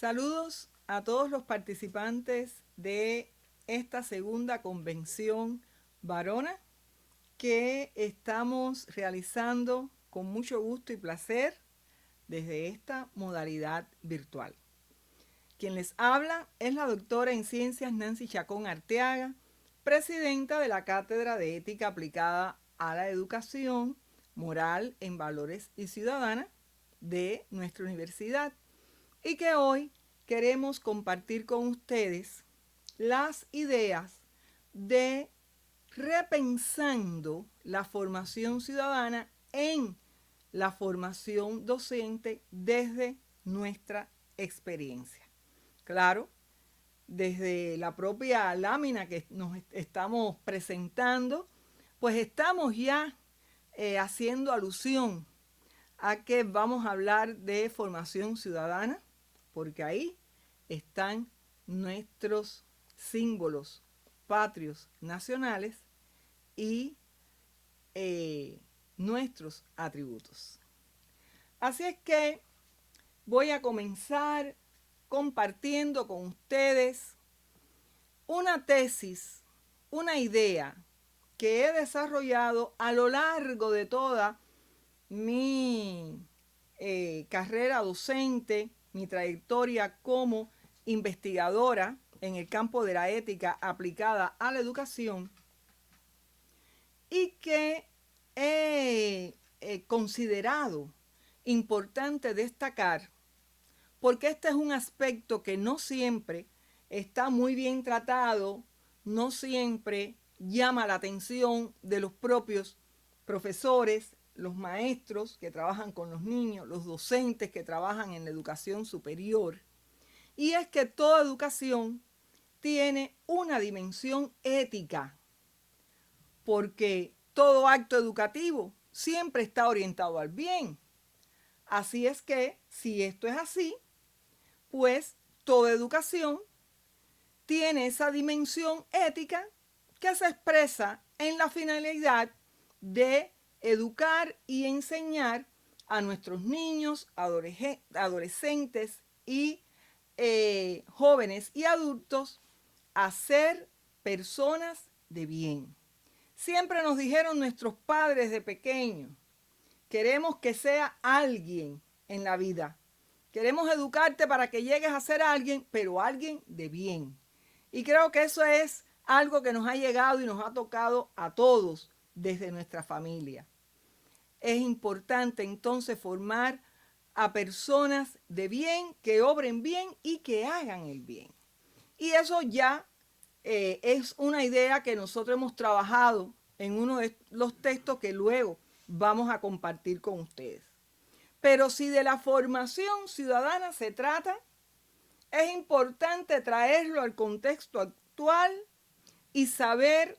Saludos a todos los participantes de esta segunda convención varona que estamos realizando con mucho gusto y placer desde esta modalidad virtual. Quien les habla es la doctora en ciencias Nancy Chacón Arteaga, presidenta de la Cátedra de Ética Aplicada a la Educación Moral en Valores y Ciudadana de nuestra universidad, y que hoy queremos compartir con ustedes las ideas de repensando la formación ciudadana en la formación docente desde nuestra experiencia. Claro, desde la propia lámina que nos estamos presentando, pues estamos ya haciendo alusión a que vamos a hablar de formación ciudadana, porque ahí están nuestros símbolos patrios nacionales y nuestros atributos. Así es que voy a comenzar compartiendo con ustedes una tesis, una idea que he desarrollado a lo largo de toda mi carrera docente, mi trayectoria como investigadora en el campo de la ética aplicada a la educación, y que he considerado importante destacar porque este es un aspecto que no siempre está muy bien tratado, no siempre llama la atención de los propios profesores, los maestros que trabajan con los niños, los docentes que trabajan en la educación superior. Y es que toda educación tiene una dimensión ética, porque todo acto educativo siempre está orientado al bien. Así es que, si esto es así, pues toda educación tiene esa dimensión ética que se expresa en la finalidad de educar y enseñar a nuestros niños, adolescentes y jóvenes y adultos a ser personas de bien. Siempre nos dijeron nuestros padres de pequeños, queremos que sea alguien en la vida. Queremos educarte para que llegues a ser alguien, pero alguien de bien. Y creo que eso es algo que nos ha llegado y nos ha tocado a todos desde nuestra familia. Es importante entonces formar a personas de bien, que obren bien y que hagan el bien. Y eso ya es una idea que nosotros hemos trabajado en uno de los textos que luego vamos a compartir con ustedes. Pero si de la formación ciudadana se trata, es importante traerlo al contexto actual y saber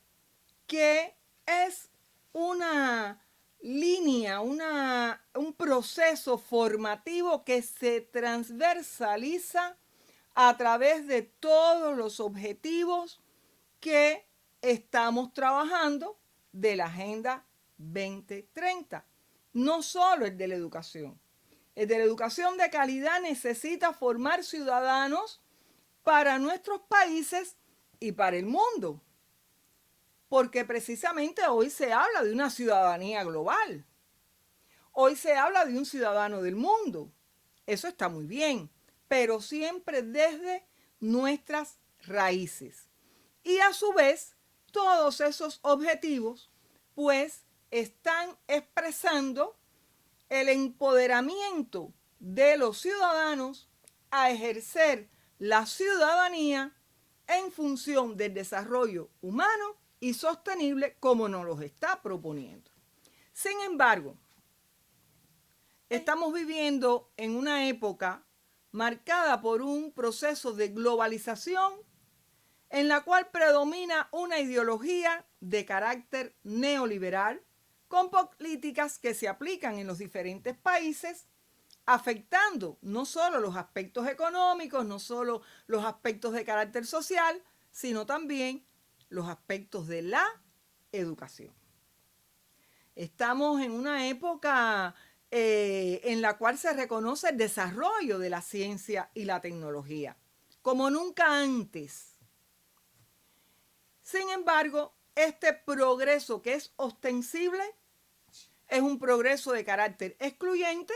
que es una línea, un proceso formativo que se transversaliza a través de todos los objetivos que estamos trabajando de la Agenda 2030. No solo el de la educación. El de la educación de calidad necesita formar ciudadanos para nuestros países y para el mundo. Porque precisamente hoy se habla de una ciudadanía global. Hoy se habla de un ciudadano del mundo. Eso está muy bien, pero siempre desde nuestras raíces. Y a su vez, todos esos objetivos, pues, están expresando el empoderamiento de los ciudadanos a ejercer la ciudadanía en función del desarrollo humano y sostenible como nos los está proponiendo. Sin embargo, estamos viviendo en una época marcada por un proceso de globalización en la cual predomina una ideología de carácter neoliberal con políticas que se aplican en los diferentes países, afectando no solo los aspectos económicos, no solo los aspectos de carácter social, sino también los aspectos de la educación. Estamos en una época en la cual se reconoce el desarrollo de la ciencia y la tecnología, como nunca antes. Sin embargo, este progreso que es ostensible es un progreso de carácter excluyente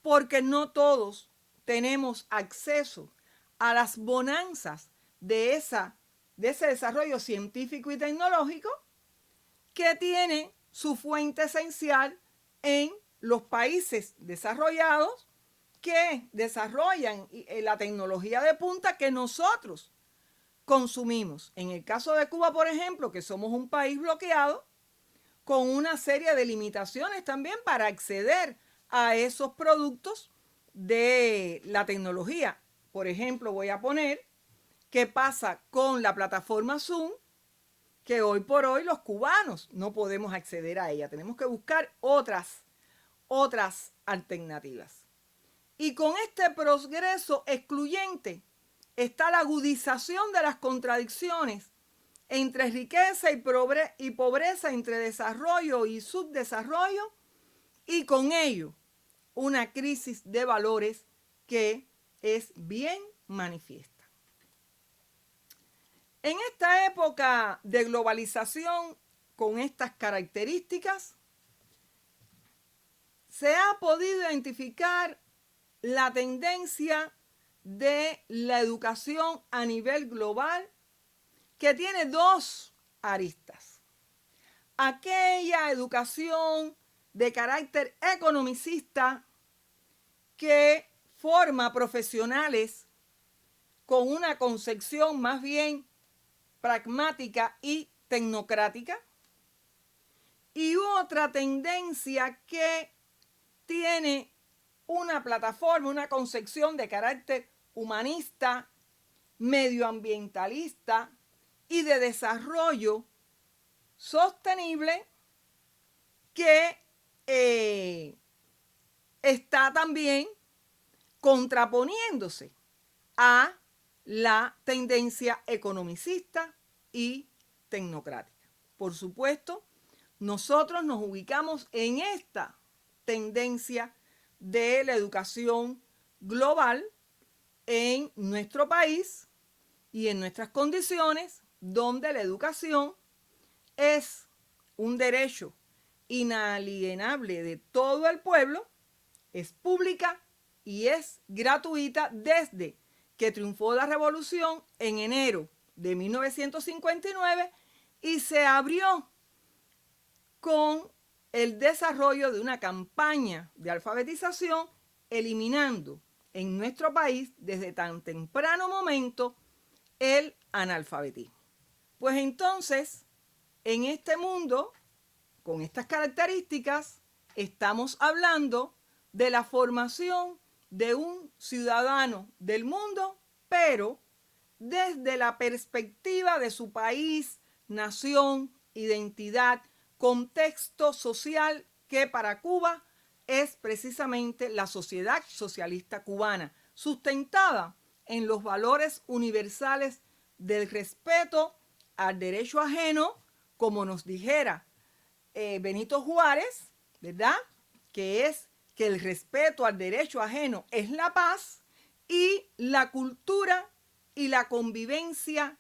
porque no todos tenemos acceso a las bonanzas de ese desarrollo científico y tecnológico que tiene su fuente esencial en los países desarrollados que desarrollan la tecnología de punta que nosotros consumimos. En el caso de Cuba, por ejemplo, que somos un país bloqueado, con una serie de limitaciones también para acceder a esos productos de la tecnología. Por ejemplo, voy a poner qué pasa con la plataforma Zoom, que hoy por hoy los cubanos no podemos acceder a ella. Tenemos que buscar otras alternativas. Y con este progreso excluyente está la agudización de las contradicciones entre riqueza y pobreza, entre desarrollo y subdesarrollo, y con ello una crisis de valores que es bien manifiesta. En esta época de globalización con estas características, se ha podido identificar la tendencia de la educación a nivel global, que tiene dos aristas. Aquella educación de carácter economicista que forma profesionales con una concepción más bien pragmática y tecnocrática, y otra tendencia que tiene una plataforma, una concepción de carácter humanista, medioambientalista y de desarrollo sostenible, que está también contraponiéndose a la tendencia economicista y tecnocrática. Por supuesto, nosotros nos ubicamos en esta tendencia de la educación global en nuestro país y en nuestras condiciones, donde la educación es un derecho inalienable de todo el pueblo, es pública y es gratuita desde que triunfó la revolución en enero de 1959 y se abrió con el desarrollo de una campaña de alfabetización, eliminando en nuestro país desde tan temprano momento el analfabetismo. Pues entonces, en este mundo, con estas características, estamos hablando de la formación de un ciudadano del mundo, pero desde la perspectiva de su país, nación, identidad, contexto social, que para Cuba es precisamente la sociedad socialista cubana, sustentada en los valores universales del respeto al derecho ajeno, como nos dijera Benito Juárez, ¿verdad? Que es que el respeto al derecho ajeno es la paz, y la cultura y la convivencia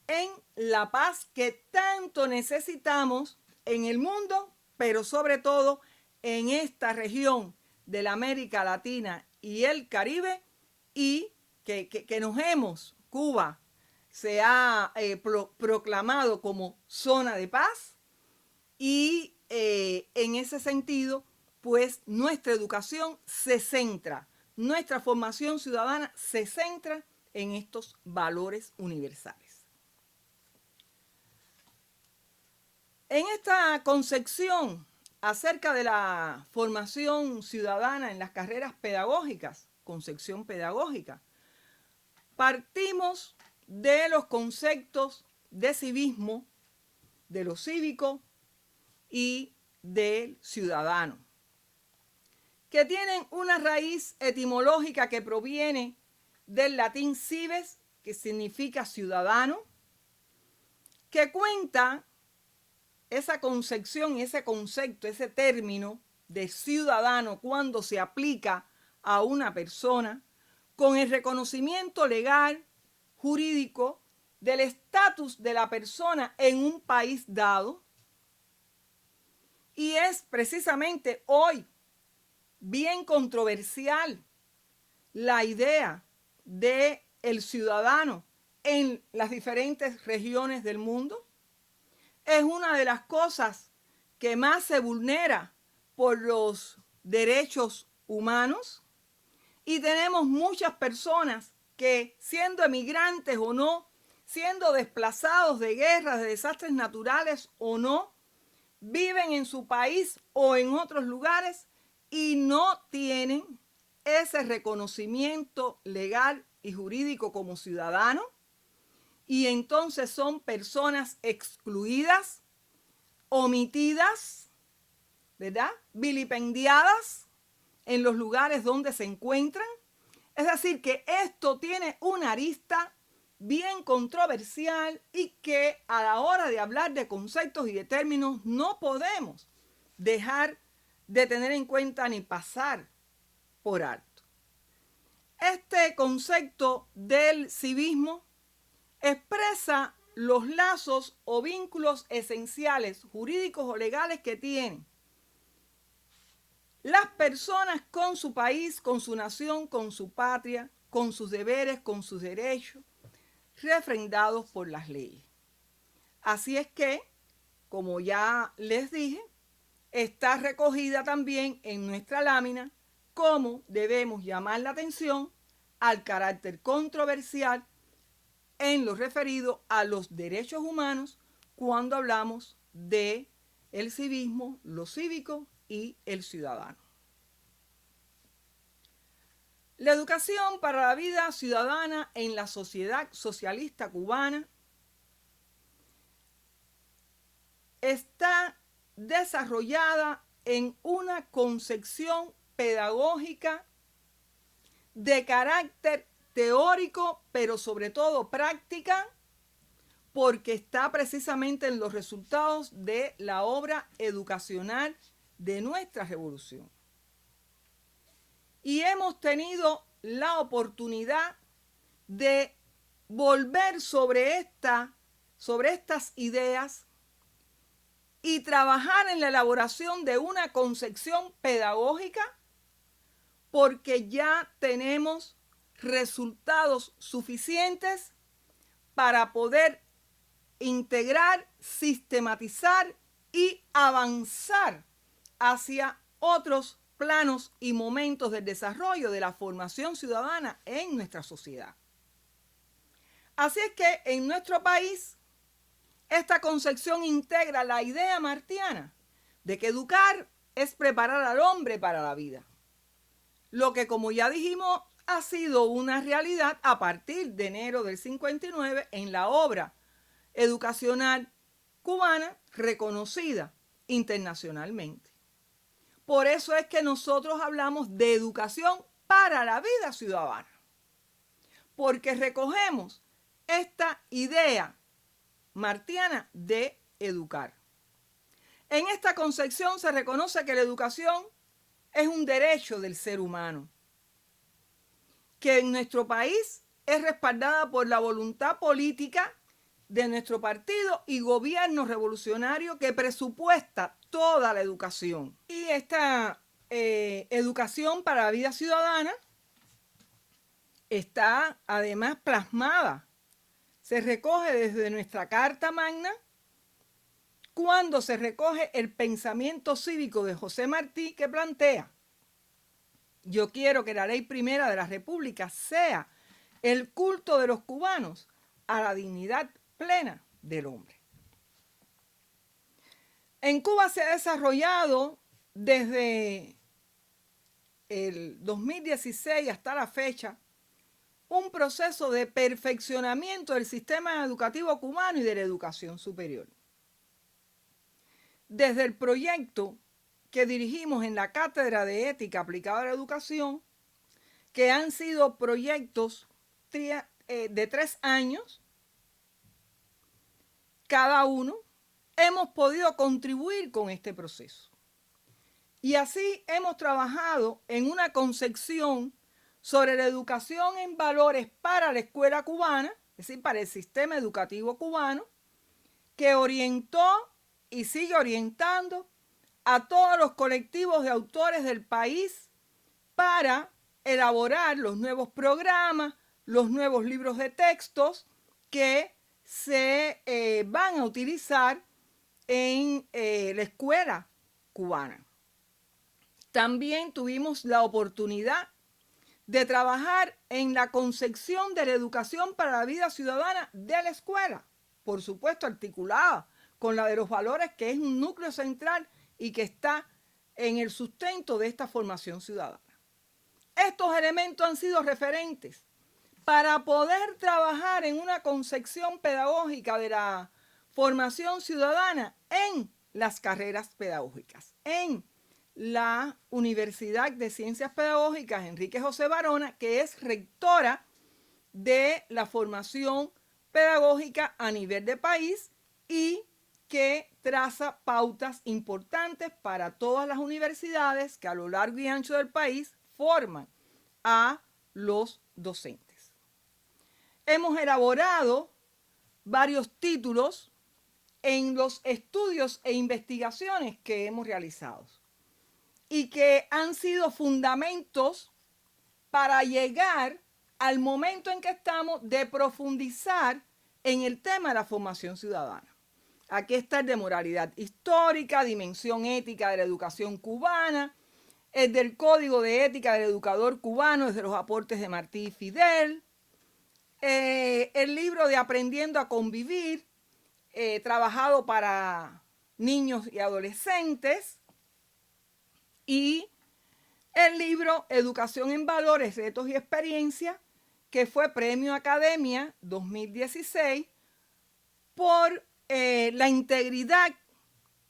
en la paz que tanto necesitamos en el mundo, pero sobre todo en esta región de la América Latina y el Caribe, y que Cuba se ha proclamado como zona de paz, y en ese sentido, pues nuestra educación se centra, nuestra formación ciudadana se centra en estos valores universales. En esta concepción acerca de la formación ciudadana en las carreras pedagógicas, concepción pedagógica, partimos de los conceptos de civismo, de lo cívico y del ciudadano, que tienen una raíz etimológica que proviene del latín cives, que significa ciudadano, que cuenta esa concepción y ese concepto, ese término, de ciudadano cuando se aplica a una persona, con el reconocimiento legal, jurídico, del estatus de la persona en un país dado. Y es precisamente hoy bien controversial la idea de el ciudadano en las diferentes regiones del mundo. Es una de las cosas que más se vulnera por los derechos humanos, y tenemos muchas personas que, siendo emigrantes o no, siendo desplazados de guerras, de desastres naturales o no, viven en su país o en otros lugares y no tienen ese reconocimiento legal y jurídico como ciudadano, y entonces son personas excluidas, omitidas, ¿verdad?, vilipendiadas en los lugares donde se encuentran. Es decir, que esto tiene una arista bien controversial y que a la hora de hablar de conceptos y de términos no podemos dejar de tener en cuenta ni pasar por alto. Este concepto del civismo expresa los lazos o vínculos esenciales, jurídicos o legales, que tienen las personas con su país, con su nación, con su patria, con sus deberes, con sus derechos, refrendados por las leyes. Así es que, como ya les dije, está recogida también en nuestra lámina cómo debemos llamar la atención al carácter controversial en lo referido a los derechos humanos cuando hablamos de el civismo, lo cívico y el ciudadano. La educación para la vida ciudadana en la sociedad socialista cubana está desarrollada en una concepción pedagógica de carácter teórico, pero sobre todo práctica, porque está precisamente en los resultados de la obra educacional de nuestra revolución. Y hemos tenido la oportunidad de volver sobre estas ideas y trabajar en la elaboración de una concepción pedagógica, porque ya tenemos resultados suficientes para poder integrar, sistematizar y avanzar hacia otros planos y momentos del desarrollo de la formación ciudadana en nuestra sociedad. Así es que en nuestro país esta concepción integra la idea martiana de que educar es preparar al hombre para la vida, lo que, como ya dijimos, ha sido una realidad a partir de enero del 59 en la obra educacional cubana reconocida internacionalmente. Por eso es que nosotros hablamos de educación para la vida ciudadana, porque recogemos esta idea martiana de educar. En esta concepción se reconoce que la educación es un derecho del ser humano, que en nuestro país es respaldada por la voluntad política de nuestro partido y gobierno revolucionario, que presupuesta toda la educación. Y esta educación para la vida ciudadana está además plasmada, se recoge desde nuestra Carta Magna, cuando se recoge el pensamiento cívico de José Martí, que plantea: yo quiero que la ley primera de la República sea el culto de los cubanos a la dignidad plena del hombre. En Cuba se ha desarrollado desde el 2016 hasta la fecha un proceso de perfeccionamiento del sistema educativo cubano y de la educación superior. Desde el proyecto que dirigimos en la Cátedra de Ética Aplicada a la Educación, que han sido proyectos de 3 años cada uno, hemos podido contribuir con este proceso. Y así hemos trabajado en una concepción sobre la educación en valores para la escuela cubana, es decir, para el sistema educativo cubano, que orientó y sigue orientando a todos los colectivos de autores del país para elaborar los nuevos programas, los nuevos libros de textos que se van a utilizar en la escuela cubana. También tuvimos la oportunidad de trabajar en la concepción de la educación para la vida ciudadana de la escuela, por supuesto articulada con la de los valores, que es un núcleo central y que está en el sustento de esta formación ciudadana. Estos elementos han sido referentes para poder trabajar en una concepción pedagógica de la formación ciudadana en las carreras pedagógicas, en la Universidad de Ciencias Pedagógicas Enrique José Barona, que es rectora de la formación pedagógica a nivel de país y que traza pautas importantes para todas las universidades que a lo largo y ancho del país forman a los docentes. Hemos elaborado varios títulos en los estudios e investigaciones que hemos realizado y que han sido fundamentos para llegar al momento en que estamos de profundizar en el tema de la formación ciudadana. Aquí está el de moralidad histórica, dimensión ética de la educación cubana, el del Código de Ética del Educador Cubano desde los aportes de Martí y Fidel, el libro de Aprendiendo a Convivir, trabajado para niños y adolescentes, y el libro Educación en Valores, Retos y Experiencias, que fue Premio Academia 2016 por la integridad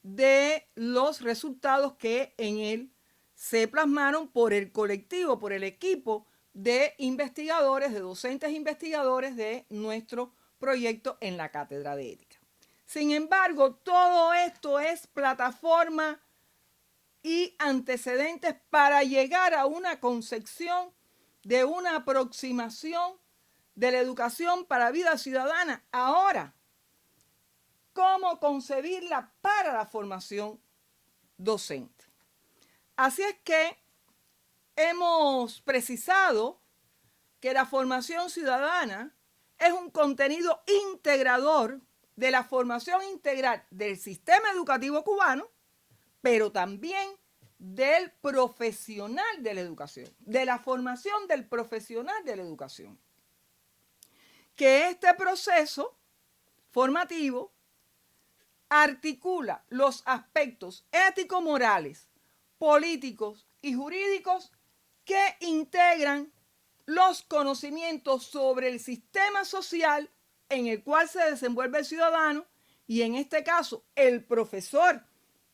de los resultados que en él se plasmaron por el colectivo, por el equipo de investigadores, de docentes investigadores de nuestro proyecto en la Cátedra de Ética. Sin embargo, todo esto es plataforma y antecedentes para llegar a una concepción de una aproximación de la educación para vida ciudadana. Ahora, ¿cómo concebirla para la formación docente? Así es que hemos precisado que la formación ciudadana es un contenido integrador de la formación integral del sistema educativo cubano, pero también del profesional de la educación, de la formación del profesional de la educación. Que este proceso formativo articula los aspectos ético-morales, políticos y jurídicos que integran los conocimientos sobre el sistema social en el cual se desenvuelve el ciudadano y en este caso el profesor,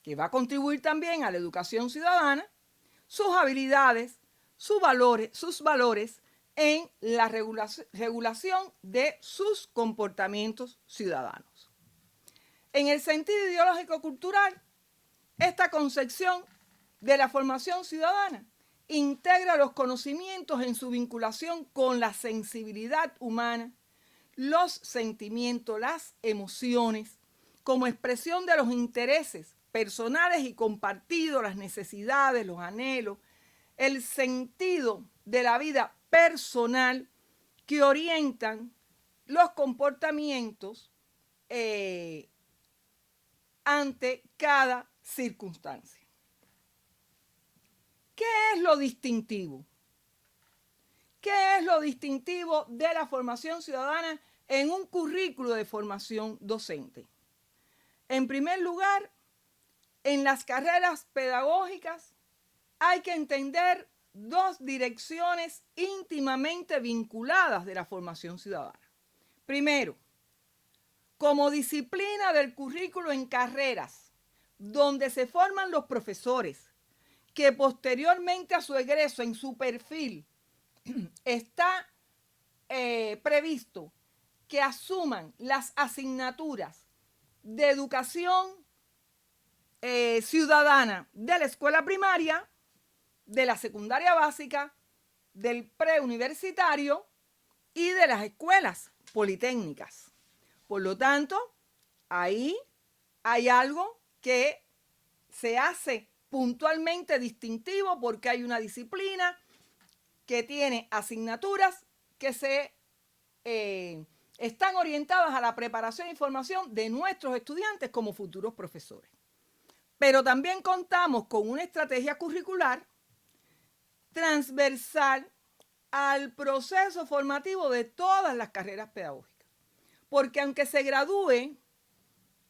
que va a contribuir también a la educación ciudadana, sus habilidades, sus valores en la regulación de sus comportamientos ciudadanos. En el sentido ideológico-cultural, esta concepción de la formación ciudadana integra los conocimientos en su vinculación con la sensibilidad humana, los sentimientos, las emociones, como expresión de los intereses personales y compartidos, las necesidades, los anhelos, el sentido de la vida personal que orientan los comportamientos ante cada circunstancia. ¿Qué es lo distintivo? ¿Qué es lo distintivo de la formación ciudadana en un currículo de formación docente? En primer lugar, en las carreras pedagógicas hay que entender dos direcciones íntimamente vinculadas de la formación ciudadana. Primero, como disciplina del currículo en carreras, donde se forman los profesores, que posteriormente a su egreso en su perfil está previsto que asuman las asignaturas de educación ciudadana de la escuela primaria, de la secundaria básica, del preuniversitario y de las escuelas politécnicas. Por lo tanto, ahí hay algo que se hace puntualmente distintivo porque hay una disciplina que tiene asignaturas que están orientadas a la preparación y formación de nuestros estudiantes como futuros profesores. Pero también contamos con una estrategia curricular transversal al proceso formativo de todas las carreras pedagógicas. Porque aunque se gradúe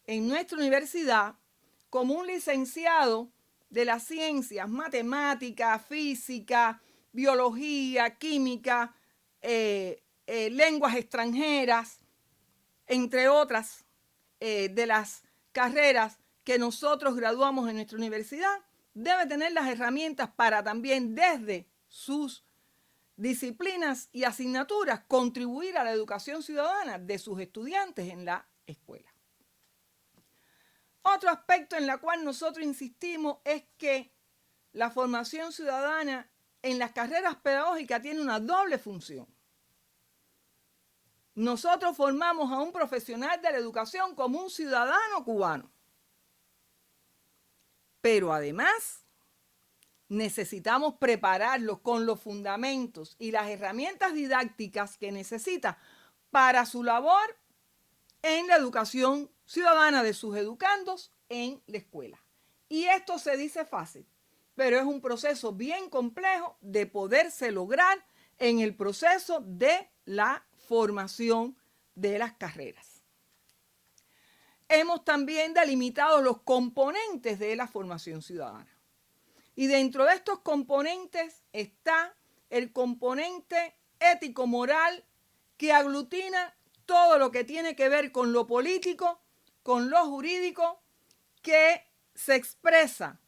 en nuestra universidad como un licenciado de las ciencias, matemática, física, biología, química, lenguas extranjeras, entre otras de las carreras que nosotros graduamos en nuestra universidad, debe tener las herramientas para también desde sus disciplinas y asignaturas contribuir a la educación ciudadana de sus estudiantes en la escuela. Otro aspecto en el cual nosotros insistimos es que la formación ciudadana en las carreras pedagógicas tiene una doble función. Nosotros formamos a un profesional de la educación como un ciudadano cubano. Pero además necesitamos prepararlos con los fundamentos y las herramientas didácticas que necesita para su labor en la educación ciudadana de sus educandos en la escuela. Y esto se dice fácil, pero es un proceso bien complejo de poderse lograr en el proceso de la formación de las carreras. Hemos también delimitado los componentes de la formación ciudadana. Y dentro de estos componentes está el componente ético-moral que aglutina todo lo que tiene que ver con lo político, con lo jurídico, que se expresa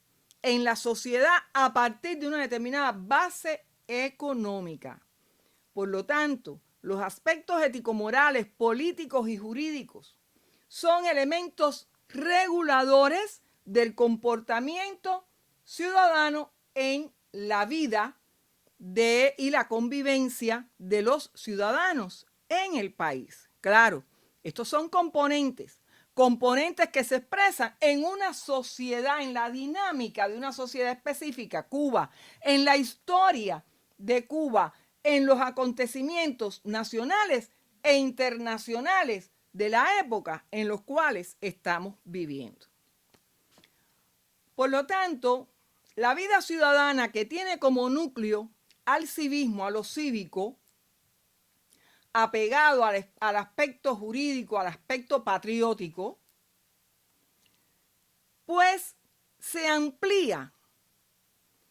en la sociedad a partir de una determinada base económica. Por lo tanto, los aspectos ético-morales, políticos y jurídicos son elementos reguladores del comportamiento ciudadano en la vida y la convivencia de los ciudadanos en el país. Claro, estos son componentes que se expresan en una sociedad, en la dinámica de una sociedad específica, Cuba, en la historia de Cuba, en los acontecimientos nacionales e internacionales de la época en los cuales estamos viviendo. Por lo tanto, la vida ciudadana que tiene como núcleo al civismo, a lo cívico, apegado al aspecto jurídico, al aspecto patriótico, pues se amplía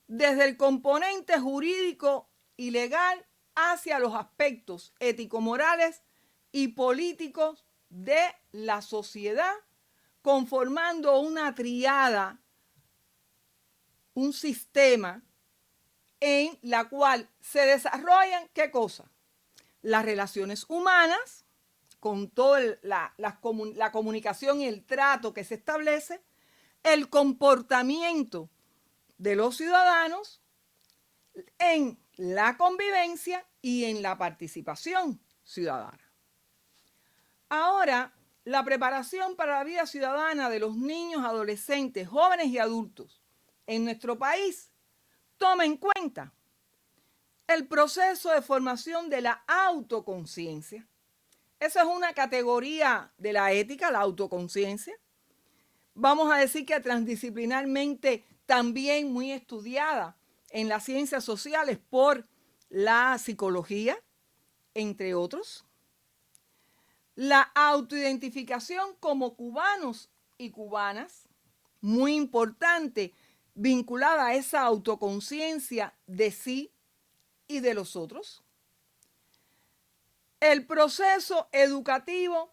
desde el componente jurídico y legal hacia los aspectos ético-morales y políticos de la sociedad, conformando una triada, un sistema en la cual se desarrollan, ¿qué cosa? Las relaciones humanas, con toda la comunicación y el trato que se establece, el comportamiento de los ciudadanos en la convivencia y en la participación ciudadana. Ahora, la preparación para la vida ciudadana de los niños, adolescentes, jóvenes y adultos en nuestro país toma en cuenta el proceso de formación de la autoconciencia. Esa es una categoría de la ética, la autoconciencia. Vamos a decir que transdisciplinarmente también muy estudiada en las ciencias sociales por la psicología, entre otros. La autoidentificación como cubanos y cubanas, muy importante, vinculada a esa autoconciencia de sí y de los otros. El proceso educativo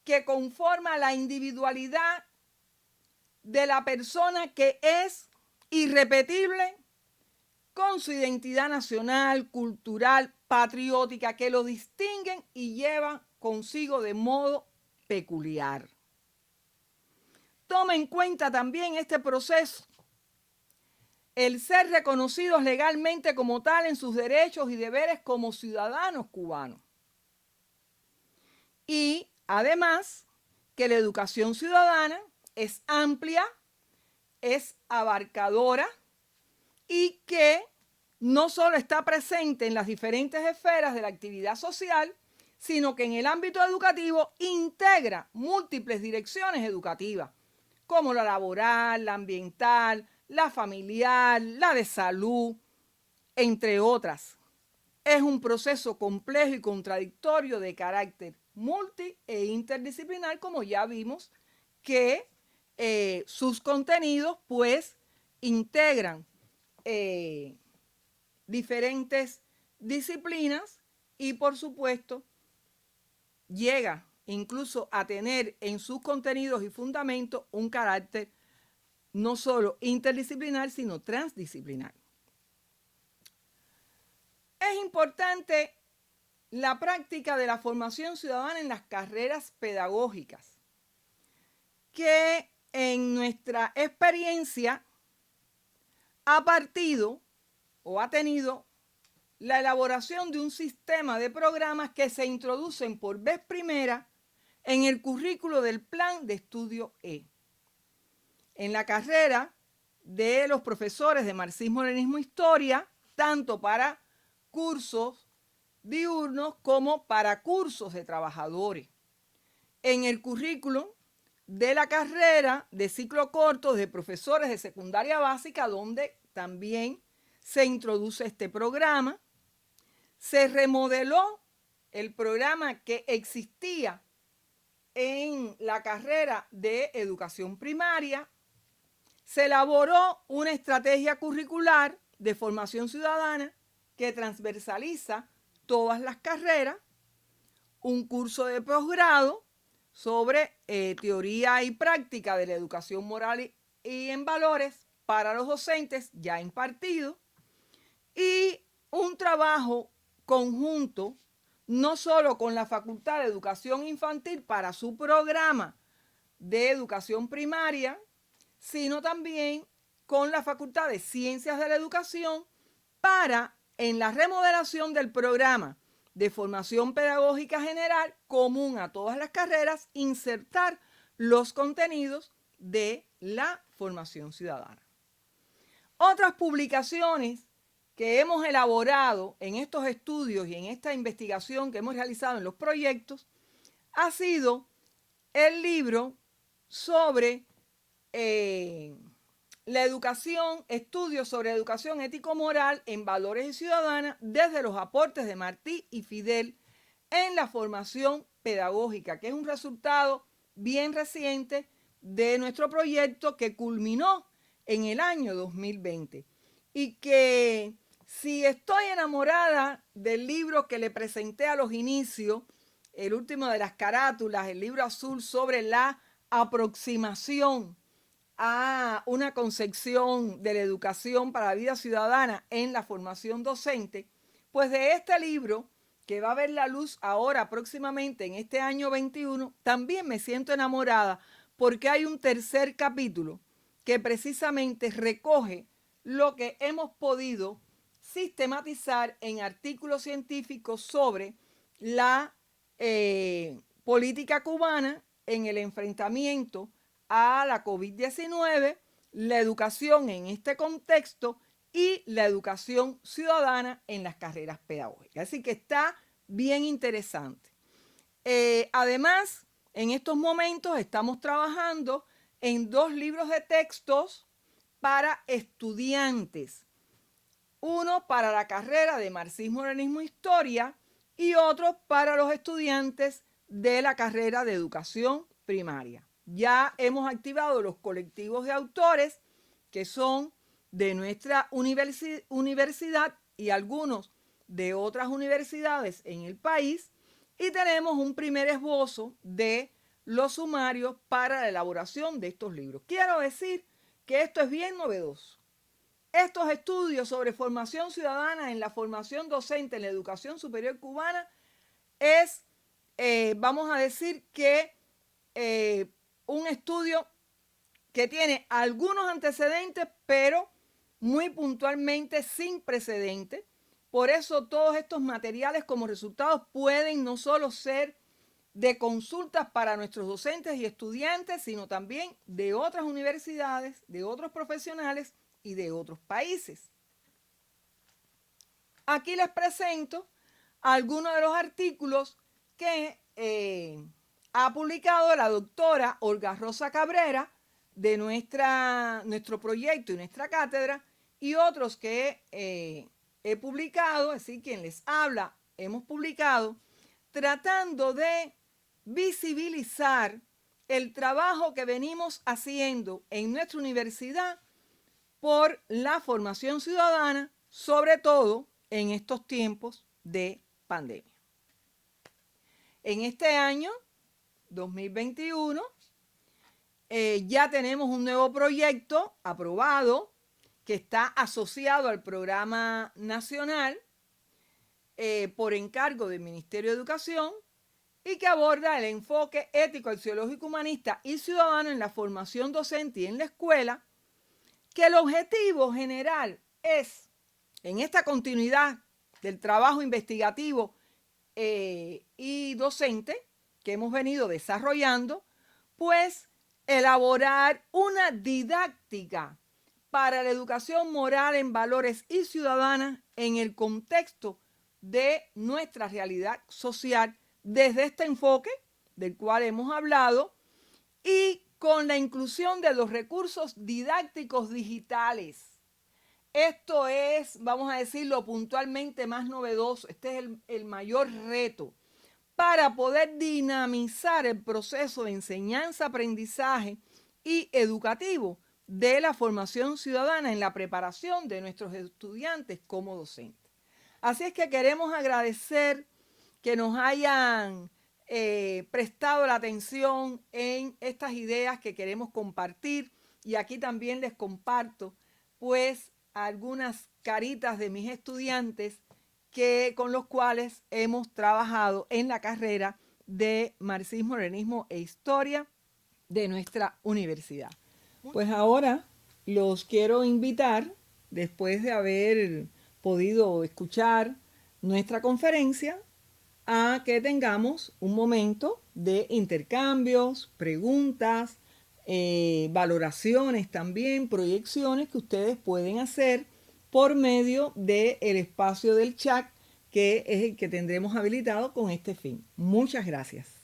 que conforma la individualidad de la persona que es irrepetible con su identidad nacional, cultural, patriótica, que lo distinguen y llevan consigo de modo peculiar. toma en cuenta también este proceso el ser reconocidos legalmente como tal en sus derechos y deberes como ciudadanos cubanos. Y además que la educación ciudadana es amplia, es abarcadora y que no solo está presente en las diferentes esferas de la actividad social, sino que en el ámbito educativo integra múltiples direcciones educativas, como la laboral, la ambiental, la familiar, la de salud, entre otras. Es un proceso complejo y contradictorio de carácter multi e interdisciplinar, como ya vimos, que sus contenidos pues integran diferentes disciplinas y por supuesto llega incluso a tener en sus contenidos y fundamentos un carácter no solo interdisciplinar, sino transdisciplinar. Es importante la práctica de la formación ciudadana en las carreras pedagógicas, que en nuestra experiencia ha partido o ha tenido la elaboración de un sistema de programas que se introducen por vez primera en el currículo del Plan de Estudio E. En la carrera de los profesores de marxismo-leninismo historia, tanto para cursos diurnos como para cursos de trabajadores. En el currículo de la carrera de ciclo corto de profesores de secundaria básica, donde también se introduce este programa, se remodeló el programa que existía en la carrera de educación primaria, se elaboró una estrategia curricular de formación ciudadana que transversaliza todas las carreras, un curso de posgrado sobre teoría y práctica de la educación moral y en valores para los docentes ya impartido, y un trabajo conjunto no solo con la Facultad de Educación Infantil para su programa de educación primaria, sino también con la Facultad de Ciencias de la Educación para, en la remodelación del programa de formación pedagógica general común a todas las carreras, insertar los contenidos de la formación ciudadana. Otras publicaciones que hemos elaborado en estos estudios y en esta investigación que hemos realizado en los proyectos ha sido el libro sobre la educación, estudios sobre educación ético-moral en valores y ciudadana desde los aportes de Martí y Fidel en la formación pedagógica, que es un resultado bien reciente de nuestro proyecto que culminó en el año 2020 y que si estoy enamorada del libro que le presenté a los inicios, el último de las carátulas, el libro azul sobre la aproximación a una concepción de la educación para la vida ciudadana en la formación docente, pues de este libro, que va a ver la luz ahora próximamente en este año 21, también me siento enamorada porque hay un tercer capítulo que precisamente recoge lo que hemos podido sistematizar en artículos científicos sobre la política cubana en el enfrentamiento a la COVID-19, la educación en este contexto y la educación ciudadana en las carreras pedagógicas. Así que está bien interesante. Además, en estos momentos estamos trabajando en 2 libros de textos para estudiantes. Uno para la carrera de marxismo-leninismo historia y otro para los estudiantes de la carrera de educación primaria. Ya hemos activado los colectivos de autores que son de nuestra universidad y algunos de otras universidades en el país y tenemos un primer esbozo de los sumarios para la elaboración de estos libros. Quiero decir que esto es bien novedoso. Estos estudios sobre formación ciudadana en la formación docente en la educación superior cubana es, vamos a decir que un estudio que tiene algunos antecedentes, pero muy puntualmente sin precedentes. Por eso todos estos materiales como resultados pueden no solo ser de consultas para nuestros docentes y estudiantes, sino también de otras universidades, de otros profesionales y de otros países. Aquí les presento algunos de los artículos que ha publicado la doctora Olga Rosa Cabrera de nuestro proyecto y nuestra cátedra, y otros que he publicado, así quien les habla, hemos publicado, tratando de visibilizar el trabajo que venimos haciendo en nuestra universidad por la formación ciudadana, sobre todo en estos tiempos de pandemia. En este año 2021 ya tenemos un nuevo proyecto aprobado que está asociado al programa nacional por encargo del Ministerio de Educación y que aborda el enfoque ético, axiológico, humanista y ciudadano en la formación docente y en la escuela, que el objetivo general es, en esta continuidad del trabajo investigativo y docente que hemos venido desarrollando, pues elaborar una didáctica para la educación moral en valores y ciudadana en el contexto de nuestra realidad social desde este enfoque del cual hemos hablado y con la inclusión de los recursos didácticos digitales. Esto es, vamos a decirlo puntualmente, más novedoso. Este es el mayor reto para poder dinamizar el proceso de enseñanza, aprendizaje y educativo de la formación ciudadana en la preparación de nuestros estudiantes como docentes. Así es que queremos agradecer que nos hayan prestado la atención en estas ideas que queremos compartir, y aquí también les comparto pues algunas caritas de mis estudiantes con los cuales hemos trabajado en la carrera de Marxismo, Leninismo e Historia de nuestra universidad. Pues ahora los quiero invitar, después de haber podido escuchar nuestra conferencia, a que tengamos un momento de intercambios, preguntas, valoraciones también, proyecciones que ustedes pueden hacer por medio del espacio del chat, que es el que tendremos habilitado con este fin. Muchas gracias.